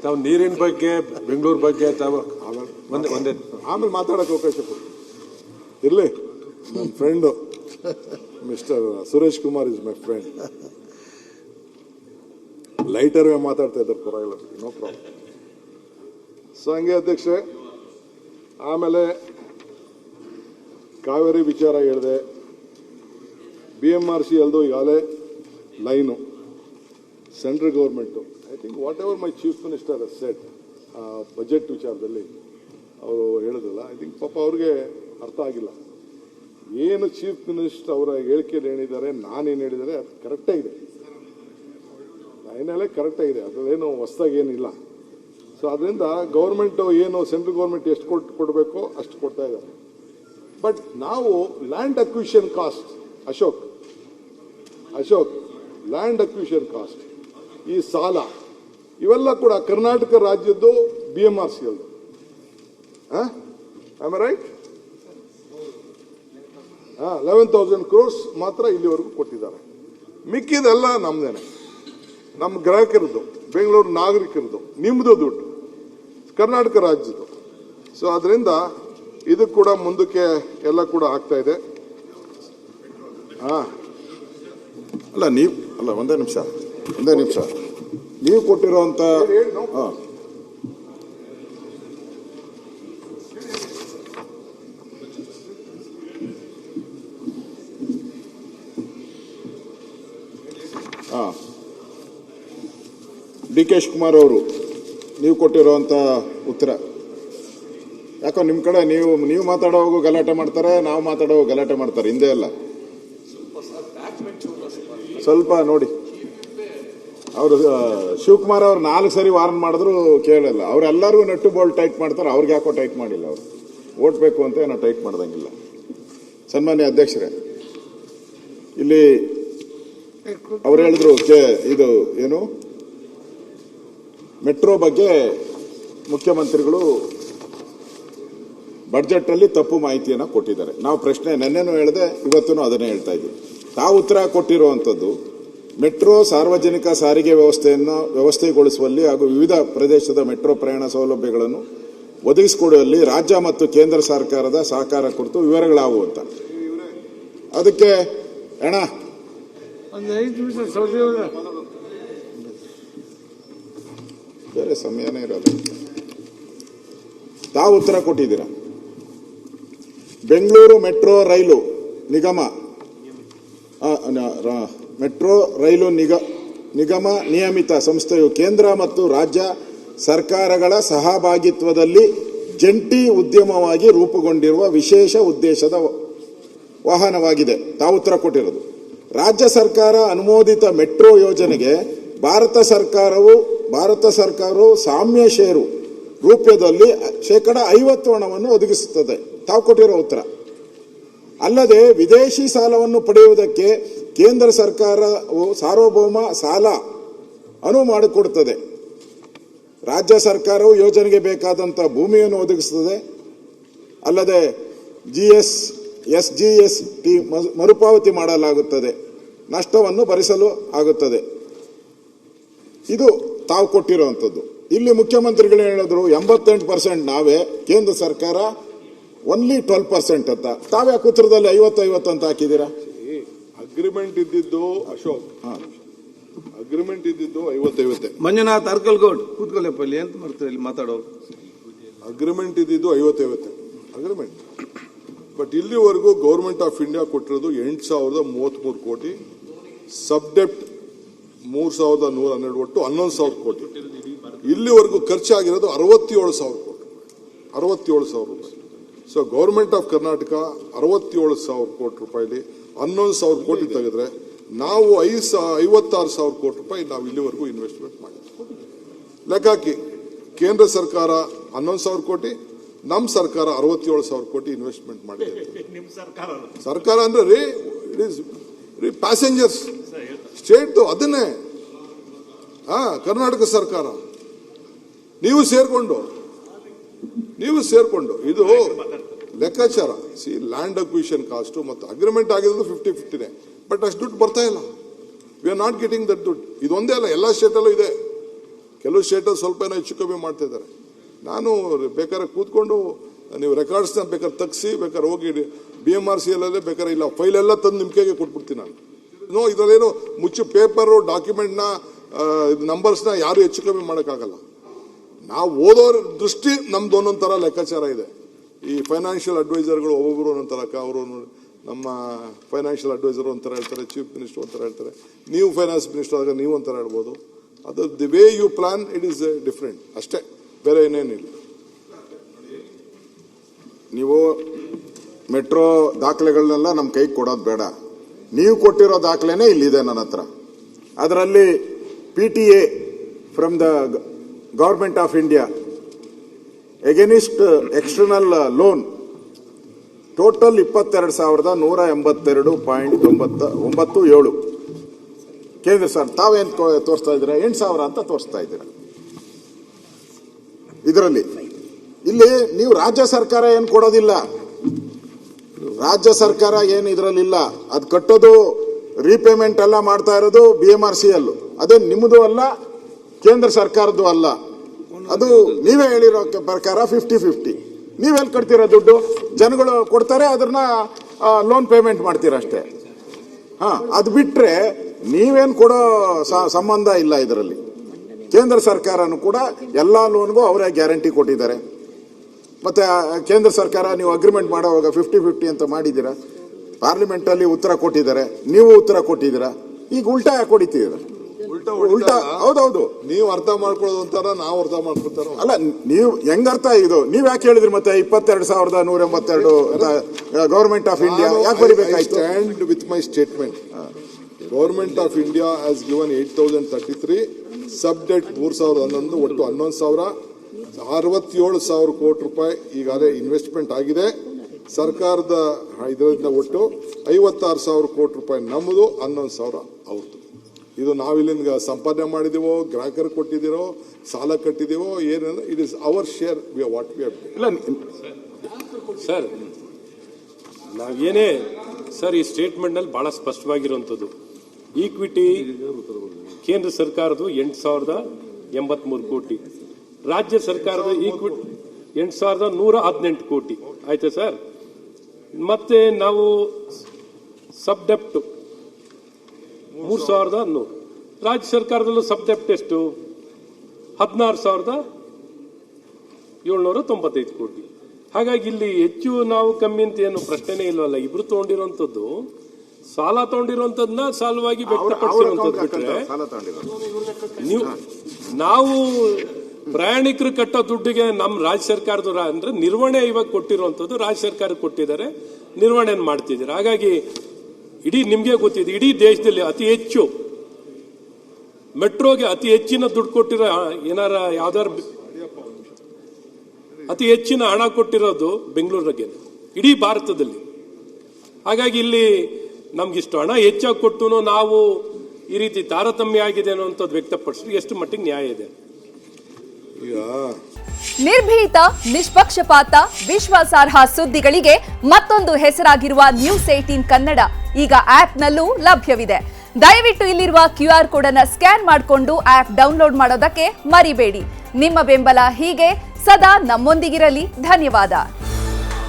ತಾವು ನೀರಿನ ಬಗ್ಗೆ ಬೆಂಗಳೂರು ಬಗ್ಗೆ ತಾವು ಆಮೇಲೆ ಮಾತಾಡಕ್ಕೆ ಅವಕಾಶ ಕೊಡಿ. ಇರ್ಲಿ, ನನ್ನ friend mister Suresh Kumar is my friend. Lighter ಮಾತಾಡ್ತಾ ಇದ್ದಾರೆ, ಪರವಾಗಿಲ್ಲ, ನೋ ಪ್ರಾಬ್ಲಮ್. ಸೊ ಹಂಗೆ ಅಧ್ಯಕ್ಷೆ, ಆಮೇಲೆ ಕಾವೇರಿ ವಿಚಾರ ಹೇಳಿದೆ. BMRC ಅಲ್ದು ಈಗಾಗಲೇ line central government. I think what ever my chief minister set budget ವಿಚಾರದಲ್ಲಿ ಅವರು ಹೇಳಿದ್ರಲ್ಲ, ಐ ಥಿಂಕ್ ಪಾಪ ಅವ್ರಿಗೆ ಅರ್ಥ ಆಗಿಲ್ಲ. ಏನು ಚೀಫ್ ಮಿನಿಸ್ಟರ್ ಅವರ ಹೇಳಿಕೆಯಲ್ಲಿ ಹೇಳಿದ್ದಾರೆ, ನಾನೇನು ಹೇಳಿದರೆ ಅದು ಕರೆಕ್ಟಾಗಿದೆ, ಲೈನಲ್ಲೇ ಕರೆಕ್ಟಾಗಿದೆ, ಅದರಲ್ಲೇನು ಹೊಸದಾಗಿ ಏನಿಲ್ಲ. ಸೊ ಅದರಿಂದ ಗೌರ್ಮೆಂಟು ಏನು ಸೆಂಟ್ರಲ್ ಗೌರ್ಮೆಂಟ್ ಎಷ್ಟು ಕೊಡಬೇಕೋ ಅಷ್ಟು ಕೊಡ್ತಾ ಇದ್ದಾರೆ. ಬಟ್ ನಾವು land acquisition cost, Ashok land acquisition cost, ಈ ಸಾಲ, ಇವೆಲ್ಲ ಕೂಡ ಕರ್ನಾಟಕ ರಾಜ್ಯದ್ದು BMRC ಅಲ್ದು. Am I right? 11,000 crores ಮಾತ್ರ ಇಲ್ಲಿವರೆಗೂ ಕೊಟ್ಟಿದ್ದಾರೆ. ಮಿಕ್ಕಿದೆಲ್ಲ ನಮ್ದೇನೆ, ನಮ್ಮ ಗ್ರಾಹಕರದ್ದು, ಬೆಂಗಳೂರು ನಾಗರಿಕರದ್ದು, ನಿಮ್ಮದು ದುಡ್ಡು, ಕರ್ನಾಟಕ ರಾಜ್ಯದ್ದು. ಸೊ ಅದರಿಂದ ಇದು ಕೂಡ ಮುಂದಕ್ಕೆ ಎಲ್ಲ ಕೂಡ ಆಗ್ತಾ ಇದೆ. ಒಂದೇ ನಿಮಿಷ ನೀವು ಕೊಟ್ಟಿರುವಂತ DK ಶಿವಕುಮಾರ್ ಅವರು ನೀವು ಕೊಟ್ಟಿರುವಂತ ಉತ್ತರ, ಯಾಕೋ ನಿಮ್ಮ ಕಡೆ ನೀವು ಮಾತಾಡೋವಾಗ ಗಲಾಟೆ ಮಾಡ್ತಾರೆ, ನಾವು ಮಾತಾಡೋವಾಗ ಗಲಾಟೆ ಮಾಡ್ತಾರೆ, ಹಿಂದೆ ಎಲ್ಲ ಸ್ವಲ್ಪ ನೋಡಿ. ಅವರು ಶಿವಕುಮಾರ್ ಅವ್ರು 4 ಸರಿ ವಾರ್ನ್ ಮಾಡಿದ್ರು ಕೇಳಲ್ಲ. ಅವರೆಲ್ಲರಿಗೂ ನಟ್ಟು ಬೋಲ್ಟ್ ಟೈಟ್ ಮಾಡ್ತಾರೆ, ಅವ್ರಿಗೆ ಯಾಕೋ ಟೈಟ್ ಮಾಡಿಲ್ಲ. ಅವರು ಓಟ್ ಬೇಕು ಅಂತ ಏನೋ ಟೈಟ್ ಮಾಡ್ದಂಗಿಲ್ಲ. ಸನ್ಮಾನ್ಯ ಅಧ್ಯಕ್ಷರೇ, ಇಲ್ಲಿ ಅವ್ರು ಹೇಳಿದ್ರು ಇದು ಏನು ಮೆಟ್ರೋ ಬಗ್ಗೆ ಮುಖ್ಯಮಂತ್ರಿಗಳು ಬಜೆಟ್ ಅಲ್ಲಿ ತಪ್ಪು ಮಾಹಿತಿಯನ್ನು ಕೊಟ್ಟಿದ್ದಾರೆ. ನಾವು ಪ್ರಶ್ನೆ ನೆನ್ನೆನೂ ಹೇಳಿದೆ, ಇವತ್ತೂ ಅದನ್ನೇ ಹೇಳ್ತಾ ಇದ್ದೀವಿ. ತಾವು ಉತ್ತರ ಕೊಟ್ಟಿರುವಂತದ್ದು ಮೆಟ್ರೋ ಸಾರ್ವಜನಿಕ ಸಾರಿಗೆ ವ್ಯವಸ್ಥೆಗೊಳಿಸುವಲ್ಲಿ ಹಾಗೂ ವಿವಿಧ ಪ್ರದೇಶದ ಮೆಟ್ರೋ ಪ್ರಯಾಣ ಸೌಲಭ್ಯಗಳನ್ನು ಒದಗಿಸಿಕೊಡುವಲ್ಲಿ ರಾಜ್ಯ ಮತ್ತು ಕೇಂದ್ರ ಸರ್ಕಾರದ ಸಹಕಾರ ಕುರಿತು ವಿವರಗಳಾವು ಅಂತ. ಅದಕ್ಕೆ ಬೇರೆ ಸಮಯನೇ ಇರೋದು. ತಾವು ಉತ್ತರ ಕೊಟ್ಟಿದ್ದೀರಾ. ಬೆಂಗಳೂರು ಮೆಟ್ರೋ ರೈಲು ನಿಗಮ ನಿಯಮಿತ ಸಂಸ್ಥೆಯು ಕೇಂದ್ರ ಮತ್ತು ರಾಜ್ಯ ಸರ್ಕಾರಗಳ ಸಹಭಾಗಿತ್ವದಲ್ಲಿ ಜಂಟಿ ಉದ್ಯಮವಾಗಿ ರೂಪುಗೊಂಡಿರುವ ವಿಶೇಷ ಉದ್ದೇಶದ ವಾಹನವಾಗಿದೆ. ತಾವು ಉತ್ತರ ಕೊಟ್ಟಿರೋದು. ರಾಜ್ಯ ಸರ್ಕಾರ ಅನುಮೋದಿತ ಮೆಟ್ರೋ ಯೋಜನೆಗೆ ಭಾರತ ಸರ್ಕಾರವು ಸಾಮ್ಯ ಷೇರು ರೂಪದಲ್ಲಿ 50% ಹಣವನ್ನು ಒದಗಿಸುತ್ತದೆ. ತಾವು ಕೊಟ್ಟಿರೋ ಉತ್ತರ. ಅಲ್ಲದೆ ವಿದೇಶಿ ಸಾಲವನ್ನು ಪಡೆಯುವುದಕ್ಕೆ ಕೇಂದ್ರ ಸರ್ಕಾರವು ಸಾರ್ವಭೌಮ ಸಾಲ ಅನುವು ಮಾಡಿಕೊಡುತ್ತದೆ. ರಾಜ್ಯ ಸರ್ಕಾರವು ಯೋಜನೆಗೆ ಬೇಕಾದಂತಹ ಭೂಮಿಯನ್ನು ಒದಗಿಸುತ್ತದೆ. ಅಲ್ಲದೆ SGST ಮರುಪಾವತಿ ಮಾಡಲಾಗುತ್ತದೆ, ನಷ್ಟವನ್ನು ಭರಿಸಲು ಆಗುತ್ತದೆ. ಇದು ತಾವು ಕೊಟ್ಟಿರುವಂಥದ್ದು. ಇಲ್ಲಿ ಮುಖ್ಯಮಂತ್ರಿಗಳು ಹೇಳಿದ್ರು 88% ನಾವೇ, ಕೇಂದ್ರ ಸರ್ಕಾರ ಓನ್ಲಿ 12% ಅಂತ. ತಾವ್ಯಾಕೆ ಉತ್ತರದಲ್ಲಿ 50-50 ಅಂತ ಹಾಕಿದ್ದೀರಾ? ಅಗ್ರಿಮೆಂಟ್ ಇದ್ದಿದ್ದು ಅಶೋಕ್, ಅಗ್ರಿಮೆಂಟ್ ಇದ್ದಿದ್ದು 50-50. ಮಂಜುನಾಥ್ ಅರ್ಕಲ್ಗೌಡ್ ಕೂತ್ಕೊಳ್ಳಪ್ಪ, ಇಲ್ಲಿ ಅಂತ ಮಾಡ್ತಾರೆ, ಇಲ್ಲಿ ಮಾತಾಡೋ. ಅಗ್ರಿಮೆಂಟ್ ಇದ್ದಿದ್ದು 50-50 ಅಗ್ರಿಮೆಂಟ್. ಬಟ್ ಇಲ್ಲಿವರೆಗೂ ಗೌರ್ಮೆಂಟ್ ಆಫ್ ಇಂಡಿಯಾ ಕೊಟ್ಟಿರೋದು 8,033 ಕೋಟಿ, ಸಬ್ ಡೆಪ್ಟ್ 3,112, ಒಟ್ಟು 11,000 ಕೋಟಿ. ಇಲ್ಲಿವರೆಗೂ ಖರ್ಚಾಗಿರೋದು 67,000 ಕೋಟಿ, 67,000 ರೂಪಾಯಿ. ಸೊ ಗೌರ್ಮೆಂಟ್ ಆಫ್ ಕರ್ನಾಟಕ 67,000 ಕೋಟಿ ರೂಪಾಯಿಲಿ 11,000 ಕೋಟಿ ತೆಗೆದ್ರೆ ನಾವು 56,000 ಕೋಟಿ ರೂಪಾಯಿ ನಾವು ಇಲ್ಲಿವರೆಗೂ ಇನ್ವೆಸ್ಟ್ಮೆಂಟ್ ಮಾಡಿದ್ವಿ. ಲೆಕ್ಕ ಹಾಕಿ, ಕೇಂದ್ರ ಸರ್ಕಾರ 11,000 ಕೋಟಿ, ನಮ್ಮ ಸರ್ಕಾರ 67,000 ಕೋಟಿ ಇನ್ವೆಸ್ಟ್ಮೆಂಟ್ ಮಾಡಿದೆ. ಸರ್ಕಾರ ಅಂದ್ರೆ ರೀ ಪ್ಯಾಸೆಂಜರ್ಸ್ ಸ್ಟೇಟ್ ಅದನ್ನೇ ಕರ್ನಾಟಕ ಸರ್ಕಾರ ನೀವು ಸೇರ್ಕೊಂಡು ಇದು ಲೆಕ್ಕಾಚಾರ. ಲ್ಯಾಂಡ್ ಅಕ್ವಿಷನ್ ಕಾಸ್ಟ್ ಮತ್ತು ಅಗ್ರಿಮೆಂಟ್ ಆಗಿರೋದು 50-50ನೇ. ಬಟ್ ಅಷ್ಟು ದುಡ್ಡು ಬರ್ತಾ ಇಲ್ಲ. We are not getting that ದುಡ್ಡು. ಇದೊಂದೇ ಅಲ್ಲ, ಎಲ್ಲ ಸ್ಟೇಟಲ್ಲೂ ಇದೆ. ಕೆಲವು ಕೆಲವು ಸ್ಟೇಟಲ್ಲಿ ಸ್ವಲ್ಪ ಏನೋ ಹೆಚ್ಚು ಕಮ್ಮಿ ಮಾಡ್ತಾ ಇದ್ದಾರೆ. ನಾನು ಬೇಕಾದ್ರೆ ಕೂತ್ಕೊಂಡು ನೀವು ರೆಕಾರ್ಡ್ಸ್ನ ಬೇಕಾದ್ರೆ ತೆಗ್ಸಿ ಬೇಕಾದ್ರೆ ಹೋಗಿ BMRCL ಅಲ್ಲೇ ಬೇಕಾದ್ರೆ ಇಲ್ಲ ಫೈಲ್ ಎಲ್ಲ ತಂದು ನಿಮ್ಮ ಕೈಗೆ ಕೊಟ್ಬಿಡ್ತೀನಿ ನಾನು. ಇದರಲ್ಲೇನು ಮುಚ್ಚು ಪೇಪರು ಡಾಕ್ಯುಮೆಂಟ್ನ ನಂಬರ್ಸ್ನ ಯಾರು ಹೆಚ್ಚು ಕಮ್ಮಿ ಮಾಡೋಕ್ಕಾಗಲ್ಲ. ನಾವು ಓದೋರ ದೃಷ್ಟಿ ನಮ್ದು ಒಂದೊಂದು ಥರ ಲೆಕ್ಕಾಚಾರ ಇದೆ. ಈ ಫೈನಾನ್ಷಿಯಲ್ ಅಡ್ವೈಸರ್ಗಳು ಒಬ್ಬೊಬ್ಬರು ಒಂದೊಂದು ಥರ ಅವರು ನಮ್ಮ ಫೈನಾನ್ಷಿಯಲ್ ಅಡ್ವೈಸರ್ ಒಂಥರ ಹೇಳ್ತಾರೆ, ಚೀಫ್ ಮಿನಿಸ್ಟರ್ ಒಂಥರ ಹೇಳ್ತಾರೆ, ನೀವು ಫೈನಾನ್ಸ್ ಮಿನಿಸ್ಟರ್ ಆದಾಗ ನೀವು ಒಂಥರ ಹೇಳ್ಬೋದು. ಅದು the way you plan it is different ಅಷ್ಟೇ, ಬೇರೆ ಏನೇನಿಲ್ಲ. ನೀವು ಮೆಟ್ರೋ ದಾಖಲೆಗಳನ್ನೆಲ್ಲ ನಮ್ಮ ಕೈಗೆ ಕೊಡೋದು ಬೇಡ. ನೀವು ಕೊಟ್ಟಿರೋ ದಾಖಲೆನೇ ಇಲ್ಲಿದೆ ನನ್ನ ಹತ್ರ. ಅದರಲ್ಲಿ PTA from the government of India against external loan total 22,182.97 ಕೇಂದ್ರ ಸರ್ ತಾವೇನು ತೋರಿಸ್ತಾ ಇದ್ದೀರಾ? 8,000 ಅಂತ ತೋರಿಸ್ತಾ ಇದ್ದೀರಾ ಇದರಲ್ಲಿ. ಇಲ್ಲಿ ನೀವು ರಾಜ್ಯ ಸರ್ಕಾರ ಏನು ಕೊಡೋದಿಲ್ಲ, ರಾಜ್ಯ ಸರ್ಕಾರ ಏನು ಇದರಲ್ಲಿಲ್ಲ. ಅದು ಕಟ್ಟೋದು ರೀಪೇಮೆಂಟ್ ಎಲ್ಲ ಮಾಡ್ತಾ ಇರೋದು BMRCL. ಅದೇ ನಿಮ್ಮದು ಅಲ್ಲ, ಕೇಂದ್ರ ಸರ್ಕಾರದ್ದು ಅಲ್ಲ. ಅದು ನೀವೇ ಹೇಳಿರೋ ಪ್ರಕಾರ 50-50. ನೀವೆಲ್ಲಿ ಕಟ್ತೀರಾ ದುಡ್ಡು? ಜನಗಳು ಕೊಡ್ತಾರೆ, ಅದನ್ನ ಲೋನ್ ಪೇಮೆಂಟ್ ಮಾಡ್ತೀರಾ ಅಷ್ಟೇ. ಅದು ಬಿಟ್ರೆ ನೀವೇನು ಕೊಡೋ ಸಂಬಂಧ ಇಲ್ಲ ಇದರಲ್ಲಿ. ಕೇಂದ್ರ ಸರ್ಕಾರನು ಕೂಡ ಎಲ್ಲಾ ಲೋನ್ಗೂ ಅವರೇ ಗ್ಯಾರಂಟಿ ಕೊಟ್ಟಿದ್ದಾರೆ. ಮತ್ತೆ ಕೇಂದ್ರ ಸರ್ಕಾರ ನೀವು ಅಗ್ರಿಮೆಂಟ್ ಮಾಡೋವಾಗ 50-50 ಅಂತ ಮಾಡಿದ್ದೀರಾ. ಪಾರ್ಲಿಮೆಂಟ್ ಅಲ್ಲಿ ಉತ್ತರ ಕೊಟ್ಟಿದ್ದಾರೆ, ನೀವು ಉತ್ತರ ಕೊಟ್ಟಿದ್ದೀರಾ. ಈಗ ಉಲ್ಟಾ ಯಾಕೆ ಹೊಡಿತಿದ್ದೀರಾ? ಉಲ್ಟಾ ಹೌದೌದು. ನೀವು ಅರ್ಥ ಮಾಡ್ಕೊಳ್ಳೋದು ಅಂತಾರ, ನಾವು ಅರ್ಥ ಮಾಡ್ಕೊತಾರ ಅಲ್ಲ. ನೀವು ಹೆಂಗ ಅರ್ಥ ಇದು? ನೀವ್ ಯಾಕೆ ಹೇಳಿದ್ರಿ ಮತ್ತೆ 22,182 ಗವರ್ಮೆಂಟ್ ಆಫ್ ಇಂಡಿಯಾ ಯಾಕೆ ಬರಿಬೇಕಾಯ್ತು? Stand with my statement. Government of India has given 8,033, sub debt 3,011, ಒಟ್ಟು 11,067 ಕೋಟಿ ರೂಪಾಯಿ ಈಗಾಗಲೇ ಇನ್ವೆಸ್ಟ್ಮೆಂಟ್ ಆಗಿದೆ. ಸರ್ಕಾರದ ಇದರಿಂದ ಒಟ್ಟು 56,000 ಕೋಟಿ ರೂಪಾಯಿ ನಮ್ಮದು, 11,000 ಅವ್ರದ್ದು. ಇದು ನಾವಿಲ್ಲಿಂದ ಸಂಪಾದನೆ ಮಾಡಿದೀವೋ, ಗ್ರಾಹಕರಿಗೆ ಕೊಟ್ಟಿದ್ದೀರೋ, ಸಾಲ ಕಟ್ಟಿದೀವೋ ಏನೆಲ್ಲ, it is our share. What we have. Sir ನಾವೇನೇ ಸರ್ ಈ ಸ್ಟೇಟ್ಮೆಂಟ್ ನಲ್ಲಿ ಬಹಳ ಸ್ಪಷ್ಟವಾಗಿರುವಂತದ್ದು, ಈಕ್ವಿಟಿ ಕೇಂದ್ರ ಸರ್ಕಾರದ್ದು 8,083 ಕೋಟಿ, ರಾಜ್ಯ ಸರ್ಕಾರದ ಈಕ್ವಿಟಿ 8,118 ಕೋಟಿ ಆಯ್ತಾ ಸರ್. ಮತ್ತೆ ನಾವು ಸಬ್ ಡೆಪ್ಟ್ 3,100, ರಾಜ್ಯ ಸರ್ಕಾರದಲ್ಲೂ ಸಬ್ ಡೆಪ್ಟ್ ಎಷ್ಟು? 16,795 ಕೋಟಿ. ಹಾಗಾಗಿ ಇಲ್ಲಿ ಹೆಚ್ಚು ನಾವು ಕಮ್ಮಿ ಅಂತ ಏನು ಪ್ರಶ್ನೆನೇ ಇಲ್ವಲ್ಲ. ಇಬ್ರು ತಗೊಂಡಿರುವಂತದ್ದು, ಸಾಲ ತಗೊಂಡಿರುವಂತದನ್ನ ಸಾಲವಾಗಿ ವ್ಯಕ್ತಪಡಿಸಿರುವಂತದ್ದು ಬಿಟ್ರೆ ನೀವು ನಾವು ಪ್ರಯಾಣಿಕರು ಕಟ್ಟೋ ದುಡ್ಡಿಗೆ ನಮ್ಮ ರಾಜ್ಯ ಸರ್ಕಾರದ ಅಂದ್ರೆ ನಿರ್ವಹಣೆ ಇವಾಗ ಕೊಟ್ಟಿರುವಂತದ್ದು ರಾಜ್ಯ ಸರ್ಕಾರಕ್ಕೆ ಕೊಟ್ಟಿದ್ದಾರೆ, ನಿರ್ವಹಣೆ ಮಾಡ್ತಿದ್ದಾರೆ. ಹಾಗಾಗಿ ಇಡೀ ನಿಮ್ಗೆ ಗೊತ್ತಿದೆ, ಇಡೀ ದೇಶದಲ್ಲಿ ಅತಿ ಹೆಚ್ಚು ಮೆಟ್ರೋಗೆ ಅತಿ ಹೆಚ್ಚಿನ ದುಡ್ಡು ಕೊಟ್ಟಿರೋ ಏನಾರ ಯಾವ್ದಾರು ಅತಿ ಹೆಚ್ಚಿನ ಹಣ ಕೊಟ್ಟಿರೋದು ಬೆಂಗಳೂರಿಗೆ ಇಡೀ ಭಾರತದಲ್ಲಿ. ಹಾಗಾಗಿ ಇಲ್ಲಿ ನಮ್ಗಿಷ್ಟು ಹಣ ಹೆಚ್ಚಾಗಿ ಕೊಟ್ಟು ನಾವು ಈ ರೀತಿ ತಾರತಮ್ಯ ಆಗಿದೆ ಅನ್ನೋಂಥದ್ದು ವ್ಯಕ್ತಪಡಿಸಿದ್ರೆ ಎಷ್ಟು ಮಟ್ಟಿಗೆ ನ್ಯಾಯ ಇದೆ? ನಿರ್ಭೀತ, ನಿಷ್ಪಕ್ಷಪಾತ, ವಿಶ್ವಾಸಾರ್ಹ ಸುದ್ದಿಗಳಿಗೆ ಮತ್ತೊಂದು ಹೆಸರಾಗಿರುವ ನ್ಯೂಸ್ 18 ಕನ್ನಡ ಈಗ ಆಪ್ನಲ್ಲೂ ಲಭ್ಯವಿದೆ. ದಯವಿಟ್ಟು ಇಲ್ಲಿರುವ QR ಕೋಡ್ ಅನ್ನು ಸ್ಕ್ಯಾನ್ ಮಾಡಿಕೊಂಡು ಆಪ್ ಡೌನ್ಲೋಡ್ ಮಾಡೋದಕ್ಕೆ ಮರಿಬೇಡಿ. ನಿಮ್ಮ ಬೆಂಬಲ ಹೀಗೆ ಸದಾ ನಮ್ಮೊಂದಿಗಿರಲಿ. ಧನ್ಯವಾದ.